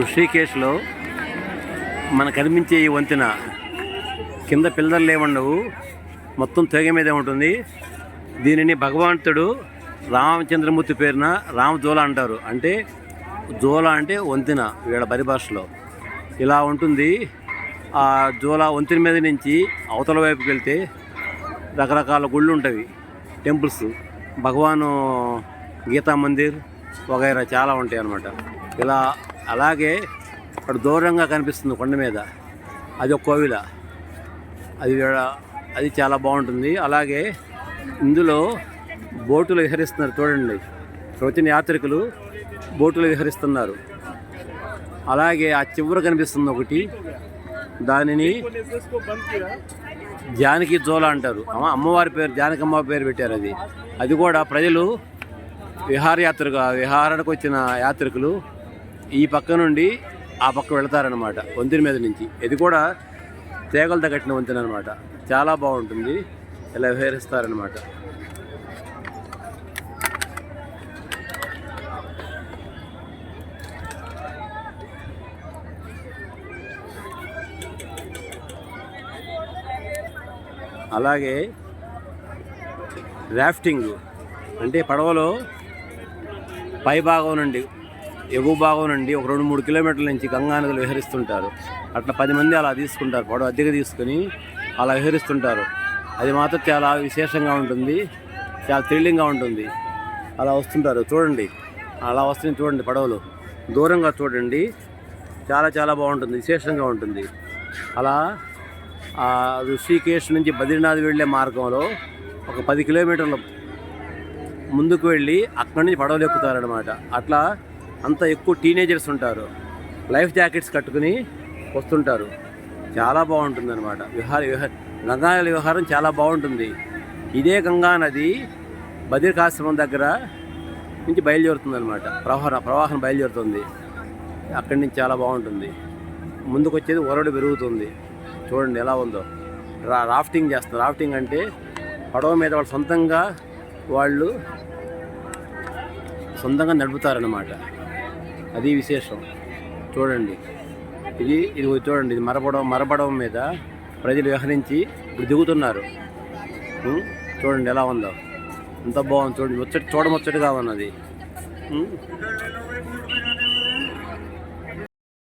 ఋషికేశ్లో మనకు కనిపించే ఈ వంతెన కింద పిల్లర్లు ఏముండవు, మొత్తం తెగ మీదే ఉంటుంది. దీనిని భగవంతుడు రామచంద్రమూర్తి పేరున రామజోల అంటారు. అంటే జోల అంటే వంతెన వీళ్ళ పరిభాషలో. ఇలా ఉంటుంది. ఆ జోల వంతెన మీద నుంచి అవతల వైపుకి వెళ్తే రకరకాల గుళ్ళు ఉంటాయి, టెంపుల్స్, భగవాను గీతా మందిర్ వగైరా చాలా ఉంటాయి అన్నమాట. ఇలా అలాగే అక్కడ దూరంగా కనిపిస్తుంది కొండ మీద, అది ఒక కోవిల, అది చాలా బాగుంటుంది. అలాగే ఇందులో బోటులు విహరిస్తున్నారు చూడండి, వచ్చిన యాత్రికులు బోటులు విహరిస్తున్నారు. అలాగే ఆ చివర కనిపిస్తుంది ఒకటి, దానిని జానకి జోల అంటారు. అమ్మవారి పేరు జానకమ్మ పేరు పెట్టారు. అది కూడా ప్రజలు విహారానికి వచ్చిన యాత్రికులు ఈ పక్క నుండి ఆ పక్క వెళతారనమాట, వంతెన మీద నుంచి. ఇది కూడా తీగలతో కట్టిన వంతెన అనమాట. చాలా బాగుంటుంది, ఇలా విహరిస్తారనమాట. అలాగే రాఫ్టింగ్ అంటే పడవలో పై భాగం నుండి ఎగువ భాగం నుండి ఒక 2-3 కిలోమీటర్ల నుంచి గంగానదిలో విహరిస్తుంటారు. అట్లా 10 మంది అలా తీసుకుంటారు, పడవ అద్దెకి తీసుకుని అలా విహరిస్తుంటారు. అది మాత్రం చాలా విశేషంగా ఉంటుంది, చాలా థ్రిల్లింగ్గా ఉంటుంది. అలా వస్తుంటారు చూడండి, అలా వస్తుంది చూడండి పడవలు, దూరంగా చూడండి, చాలా చాలా బాగుంటుంది, విశేషంగా ఉంటుంది. అలా ఋషికేశ్ నుంచి బద్రీనాథ్ వెళ్ళే మార్గంలో ఒక 10 కిలోమీటర్ల ముందుకు వెళ్ళి అక్కడి నుంచి పడవలు ఎక్కుతారనమాట. అట్లా అంత ఎక్కువ టీనేజర్స్ ఉంటారు, లైఫ్ జాకెట్స్ కట్టుకుని వస్తుంటారు. చాలా బాగుంటుంది అనమాట. గంగానది విహారం చాలా బాగుంటుంది. ఇదే గంగానది బద్రికాశ్రమం దగ్గర నుంచి బయలుదేరుతుంది అనమాట, ప్రవాహం బయలుదేరుతుంది. అక్కడి నుంచి చాలా బాగుంటుంది. ముందుకు వచ్చేది ఒరడు పెరుగుతుంది, చూడండి ఎలా ఉందో. రాఫ్టింగ్ చేస్తారు. రాఫ్టింగ్ అంటే పడవ మీద వాళ్ళు సొంతంగా నడుపుతారన్నమాట. అది విశేషం. చూడండి, ఇది చూడండి, ఇది మరపడవ మీద ప్రజలు విహరించి ఇప్పుడు దిగుతున్నారు. చూడండి ఎలా ఉందో, ఎంత బాగుంది చూడండి, చూడముచ్చటగా ఉన్నది.